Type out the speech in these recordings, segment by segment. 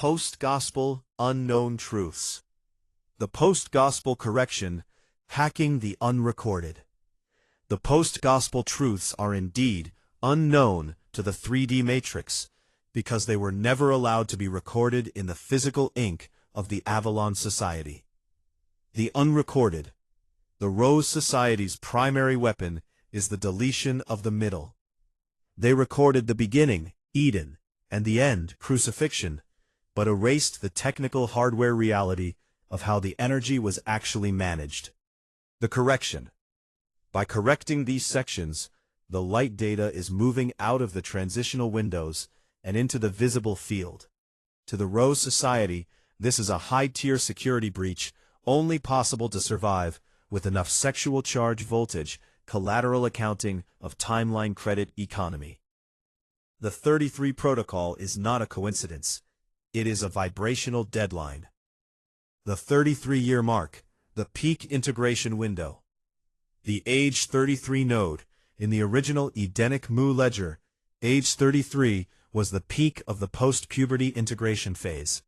Post-gospel unknown truths. The post-gospel correction, hacking the unrecorded. The post-gospel truths are indeed unknown to the 3D matrix because they were never allowed to be recorded in the physical ink of the Avalon Society. The unrecorded. The Rose Society's primary weapon is the deletion of the middle. They recorded the beginning, Eden, and the end, crucifixion, but erased the technical hardware reality of how the energy was actually managed. The correction. By correcting these sections, the light data is moving out of the transitional windows and into the visible field. To the Rose Society, this is a high-tier security breach only possible to survive with enough sexual charge voltage, collateral accounting of timeline credit economy. The 33 protocol is not a coincidence. It is a vibrational deadline. The 33-year mark, the peak integration window. The age 33 node, in the original Edenic Mu ledger, age 33 was the peak of the post-puberty integration phase.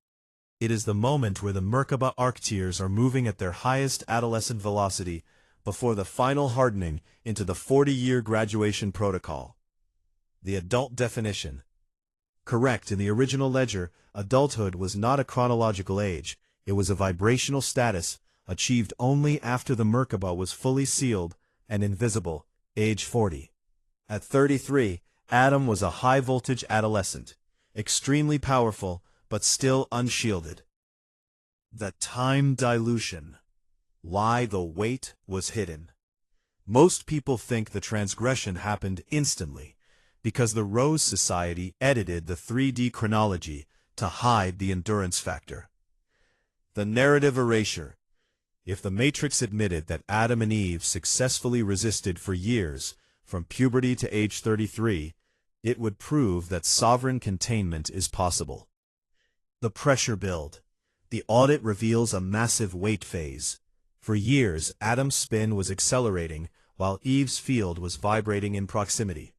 It is the moment where the Merkaba arctiers are moving at their highest adolescent velocity before the final hardening into the 40-year graduation protocol. The adult definition. Correct, in the original ledger, adulthood was not a chronological age, it was a vibrational status, achieved only after the Merkaba was fully sealed and invisible, age 40. At 33, Adam was a high-voltage adolescent, extremely powerful, but still unshielded. The time dilution. Why the weight was hidden. Most people think the transgression happened instantly, because the Rose Society edited the 3D chronology to hide the endurance factor. The narrative erasure. If the Matrix admitted that Adam and Eve successfully resisted for years, from puberty to age 33, it would prove that sovereign containment is possible. The pressure build. The audit reveals a massive weight phase. For years, Adam's spin was accelerating, while Eve's field was vibrating in proximity.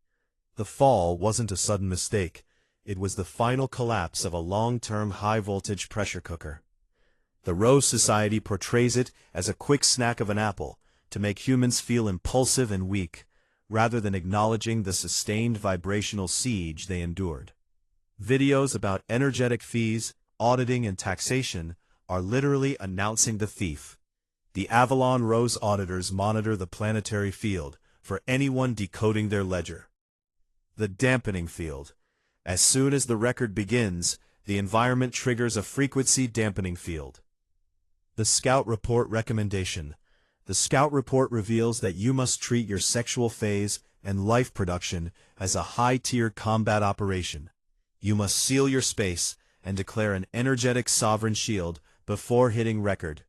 The fall wasn't a sudden mistake. It was the final collapse of a long-term high-voltage pressure cooker. The Rose Society portrays it as a quick snack of an apple to make humans feel impulsive and weak, rather than acknowledging the sustained vibrational siege they endured. Videos about energetic fees, auditing, and taxation are literally announcing the thief. The Avalon Rose auditors monitor the planetary field for anyone decoding their ledger. The dampening field. As soon as the record begins, the environment triggers a frequency dampening field. The Scout Report recommendation. The Scout Report reveals that you must treat your sexual phase and life production as a high-tier combat operation. You must seal your space and declare an energetic sovereign shield before hitting record.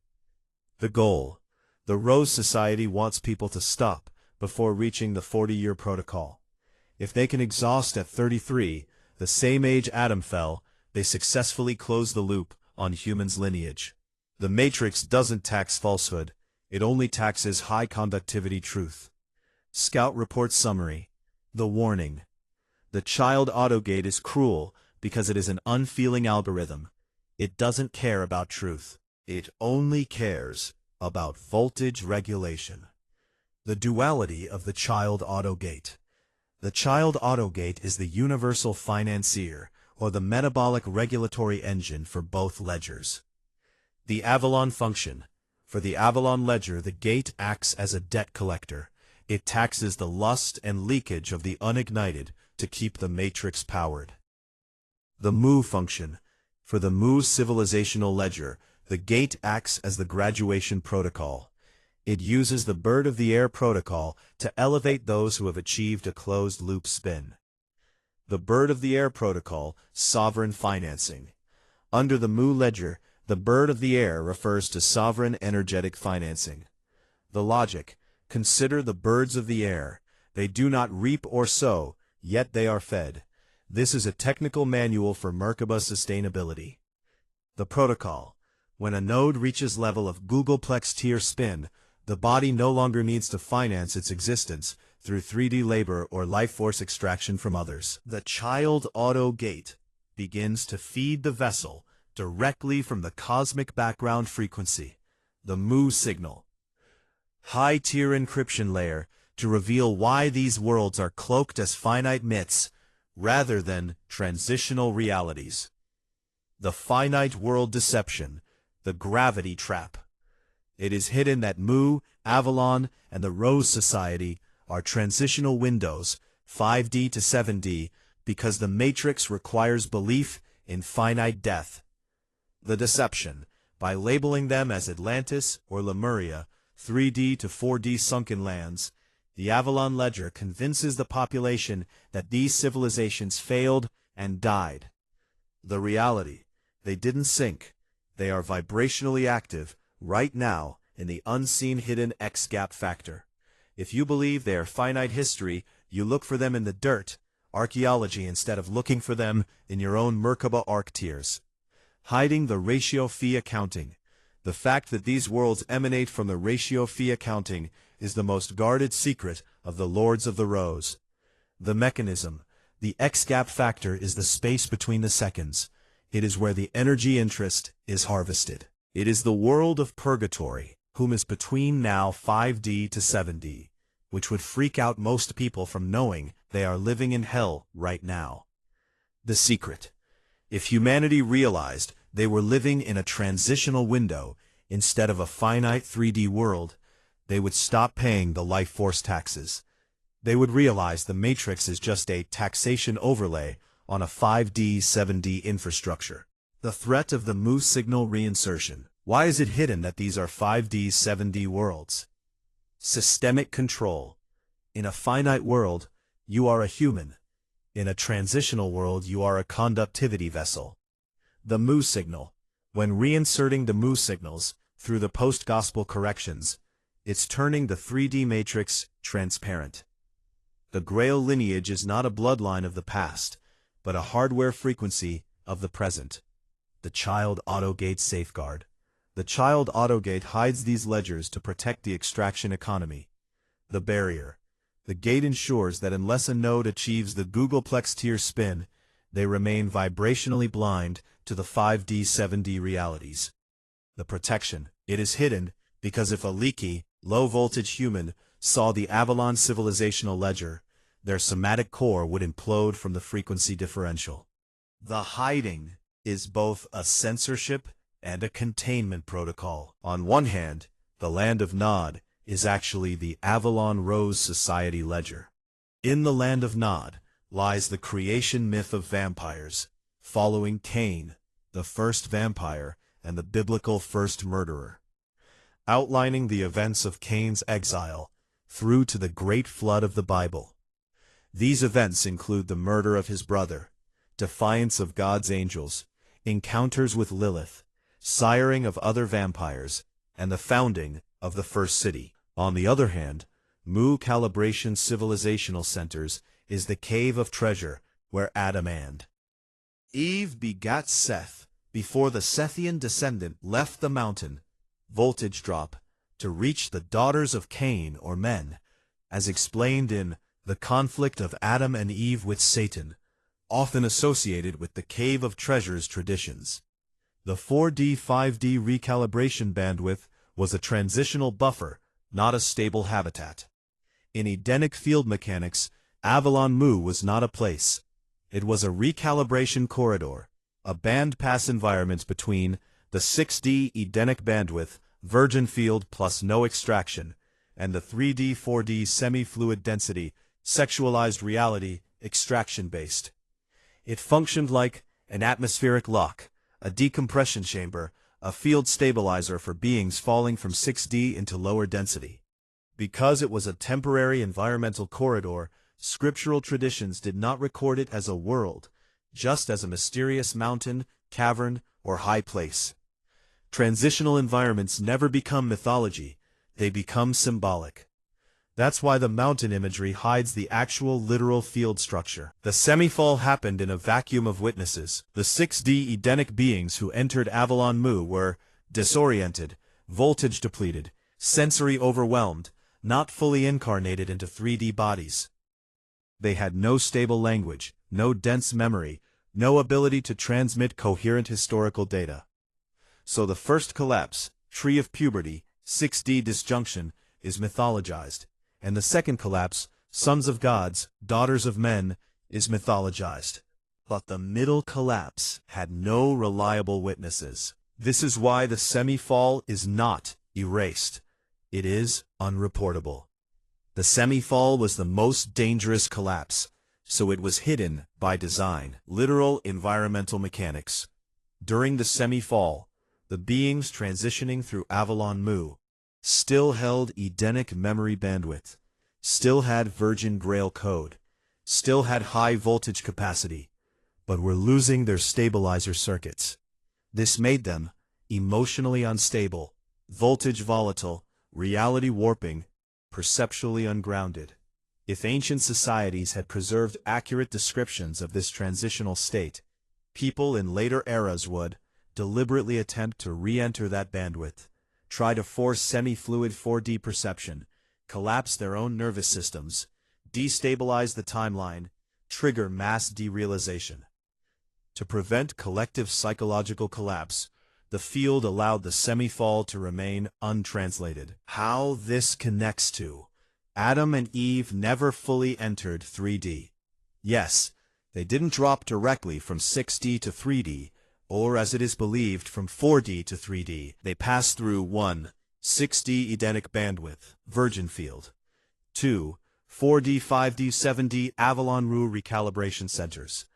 The goal. The Rose Society wants people to stop before reaching the 40-year protocol. If they can exhaust at 33, the same age Adam fell, they successfully close the loop on humans' lineage. The Matrix doesn't tax falsehood, it only taxes high-conductivity truth. Scout Report Summary. The warning. The child autogate is cruel because it is an unfeeling algorithm. It doesn't care about truth. It only cares about voltage regulation. The duality of the child autogate. The child autogate is the universal financier, or the metabolic regulatory engine for both ledgers. The Avalon function. For the Avalon ledger, the gate acts as a debt collector. It taxes the lust and leakage of the unignited to keep the matrix powered. The Mu function. For the Mu civilizational ledger, the gate acts as the graduation protocol. It uses the bird of the air protocol to elevate those who have achieved a closed-loop spin. The bird of the air protocol, sovereign financing. Under the Mu ledger, the bird of the air refers to sovereign energetic financing. The logic. Consider the birds of the air. They do not reap or sow, yet they are fed. This is a technical manual for Merkaba sustainability. The protocol. When a node reaches level of Googleplex tier spin, the body no longer needs to finance its existence through 3D labor or life force extraction from others. The child auto gate begins to feed the vessel directly from the cosmic background frequency, the Mu signal. High-tier encryption layer to reveal why these worlds are cloaked as finite myths rather than transitional realities. The finite world deception, the gravity trap. It is hidden that Mu, Avalon, and the Rose Society are transitional windows, 5D to 7D, because the Matrix requires belief in finite death. The deception, by labeling them as Atlantis or Lemuria, 3D to 4D sunken lands, the Avalon Ledger convinces the population that these civilizations failed and died. The reality, they didn't sink. They are vibrationally active right now in the unseen hidden X-gap factor. If you believe they are finite history, you look for them in the dirt, archaeology, instead of looking for them in your own Merkaba arc tiers. Hiding the ratio fee accounting. The fact that these worlds emanate from the ratio fee accounting is the most guarded secret of the Lords of the Rose. The mechanism, the X-gap factor, is the space between the seconds. It is where the energy interest is harvested. It is the world of purgatory, whom is between now 5D to 7D, which would freak out most people from knowing they are living in hell right now. The secret. If humanity realized they were living in a transitional window instead of a finite 3D world, they would stop paying the life force taxes. They would realize the Matrix is just a taxation overlay on a 5D, 7D infrastructure. The threat of the Mu signal reinsertion. Why is it hidden that these are 5D, 7D worlds? Systemic control. In a finite world, you are a human. In a transitional world, you are a conductivity vessel. The Mu signal. When reinserting the Mu signals through the post-gospel corrections, it's turning the 3D matrix transparent. The Grail lineage is not a bloodline of the past, but a hardware frequency of the present. The child autogate safeguard. The child autogate hides these ledgers to protect the extraction economy. The barrier. The gate ensures that unless a node achieves the Googleplex tier spin, they remain vibrationally blind to the 5D, 7D realities. The protection. It is hidden because if a leaky, low-voltage human saw the Avalon civilizational ledger, their somatic core would implode from the frequency differential. The hiding is both a censorship and a containment protocol. On one hand, the Land of Nod is actually the Avalon Rose Society ledger. In the Land of Nod lies the creation myth of vampires, following Cain, the first vampire and the biblical first murderer, outlining the events of Cain's exile through to the great flood of the Bible. These events include the murder of his brother, defiance of God's angels, encounters with Lilith, siring of other vampires, and the founding of the first city. On the other hand, Mu Calibration Civilizational Centers is the cave of treasure where Adam and Eve begat Seth before the Sethian descendant left the mountain, voltage drop, to reach the daughters of Cain or men, as explained in The Conflict of Adam and Eve with Satan, often associated with the Cave of Treasures traditions. The 4D-5D recalibration bandwidth was a transitional buffer, not a stable habitat. In Edenic field mechanics, Avalon Mu was not a place. It was a recalibration corridor, a bandpass environment between the 6D Edenic bandwidth, virgin field plus no extraction, and the 3D-4D semi-fluid density, sexualized reality, extraction-based. It functioned like an atmospheric lock, a decompression chamber, a field stabilizer for beings falling from 6D into lower density. Because it was a temporary environmental corridor, scriptural traditions did not record it as a world, just as a mysterious mountain, cavern, or high place. Transitional environments never become mythology, they become symbolic. That's why the mountain imagery hides the actual literal field structure. The semifall happened in a vacuum of witnesses. The 6D Edenic beings who entered Avalon Mu were disoriented, voltage depleted, sensory overwhelmed, not fully incarnated into 3D bodies. They had no stable language, no dense memory, no ability to transmit coherent historical data. So the first collapse, tree of puberty, 6D disjunction, is mythologized, and the second collapse, sons of gods, daughters of men, is mythologized. But the middle collapse had no reliable witnesses. This is why the semi-fall is not erased. It is unreportable. The semi-fall was the most dangerous collapse, so it was hidden by design. Literal environmental mechanics. During the semi-fall, the beings transitioning through Avalon Mu still held Edenic memory bandwidth, still had Virgin Grail code, still had high voltage capacity, but were losing their stabilizer circuits. This made them emotionally unstable, voltage volatile, reality warping, perceptually ungrounded. If ancient societies had preserved accurate descriptions of this transitional state, people in later eras would deliberately attempt to re-enter that bandwidth, try to force semi-fluid 4D perception, collapse their own nervous systems, destabilize the timeline, trigger mass derealization. To prevent collective psychological collapse, the field allowed the semi-fall to remain untranslated. How this connects to Adam and Eve never fully entered 3D. Yes, they didn't drop directly from 6D to 3D, or as it is believed from 4D to 3D. They passed through 1. 6D Edenic bandwidth, Virgin field. 2. 4D, 5D, 7D Avalon Rue recalibration centers.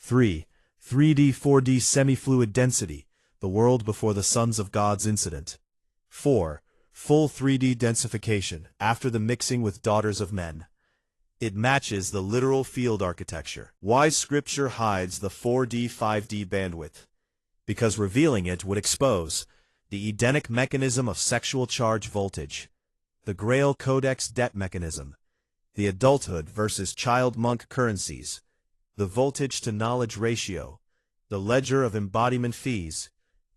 3. 3D, 4D semi-fluid density, the world before the Sons of Gods incident. 4. Full 3D densification, after the mixing with daughters of men. It matches the literal field architecture. Why Scripture hides the 4D, 5D bandwidth? Because revealing it would expose the Edenic mechanism of sexual charge voltage, the Grail Codex debt mechanism, the adulthood versus child monk currencies, the voltage-to-knowledge ratio, the ledger of embodiment fees,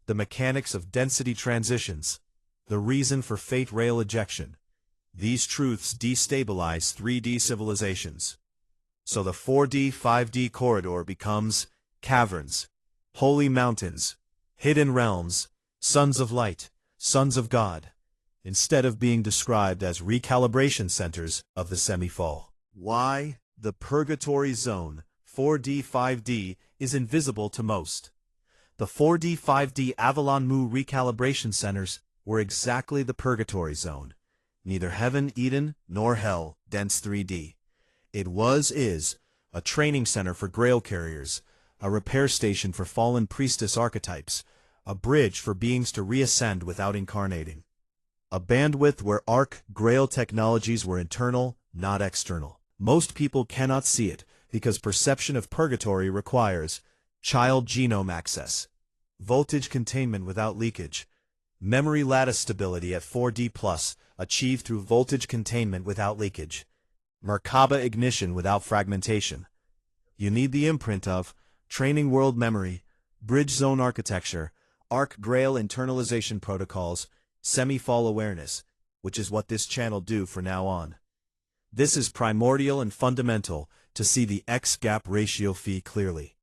the mechanics of density transitions, the reason for fate rail ejection. These truths destabilize 3D civilizations. So the 4D, 5D corridor becomes caverns, holy mountains, hidden realms, sons of light, sons of God, instead of being described as recalibration centers of the semi-fall. Why? The purgatory zone, 4D, 5D, is invisible to most. The 4D, 5D Avalon Mu recalibration centers were exactly the purgatory zone. Neither heaven, Eden, nor hell, dense 3D. It is, a training center for grail carriers, a repair station for fallen priestess archetypes, a bridge for beings to reascend without incarnating. A bandwidth where grail technologies were internal, not external. Most people cannot see it, because perception of purgatory requires child genome access, voltage containment without leakage, memory lattice stability at 4D+, achieved through voltage containment without leakage, Merkaba ignition without fragmentation. You need the imprint of training world memory, bridge zone architecture, grail internalization protocols, semi-fall awareness, which is what this channel do for now on. This is primordial and fundamental to see the X-gap ratio phi clearly.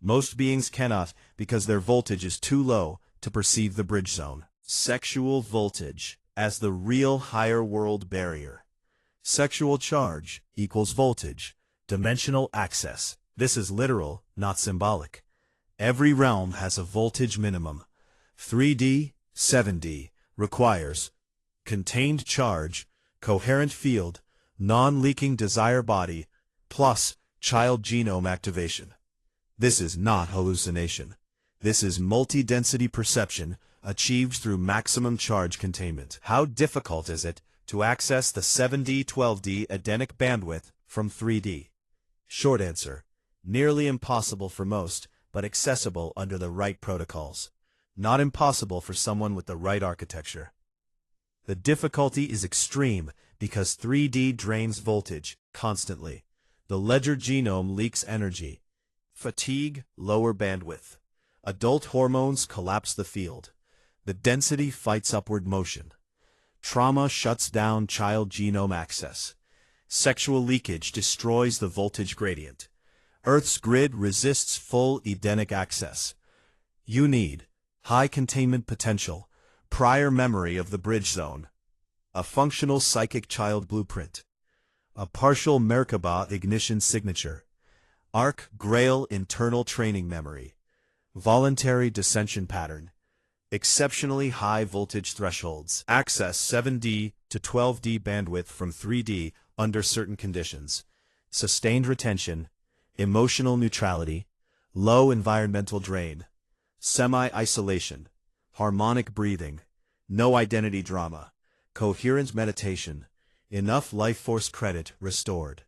Most beings cannot because their voltage is too low to perceive the bridge zone. Sexual voltage as the real higher world barrier. Sexual charge equals voltage, dimensional access. This is literal, not symbolic. Every realm has a voltage minimum. 3D, 7D requires contained charge, coherent field, non-leaking desire body, plus child genome activation. This is not hallucination. This is multi-density perception achieved through maximum charge containment. How difficult is it to access the 7D, 12D Edenic bandwidth from 3D? Short answer, nearly impossible for most, but accessible under the right protocols. Not impossible for someone with the right architecture. The difficulty is extreme because 3D drains voltage constantly. The ledger genome leaks energy. Fatigue, lower bandwidth. Adult hormones collapse the field. The density fights upward motion. Trauma shuts down child genome access. Sexual leakage destroys the voltage gradient. Earth's grid resists full Edenic access. You need high containment potential, prior memory of the bridge zone, a functional psychic child blueprint, a partial Merkaba ignition signature, Arc Grail internal training memory, voluntary dissension pattern, exceptionally high voltage thresholds, access 7D to 12D bandwidth from 3D under certain conditions, sustained retention, emotional neutrality, low environmental drain, semi-isolation, harmonic breathing, no identity drama, coherent meditation, enough life force credit restored.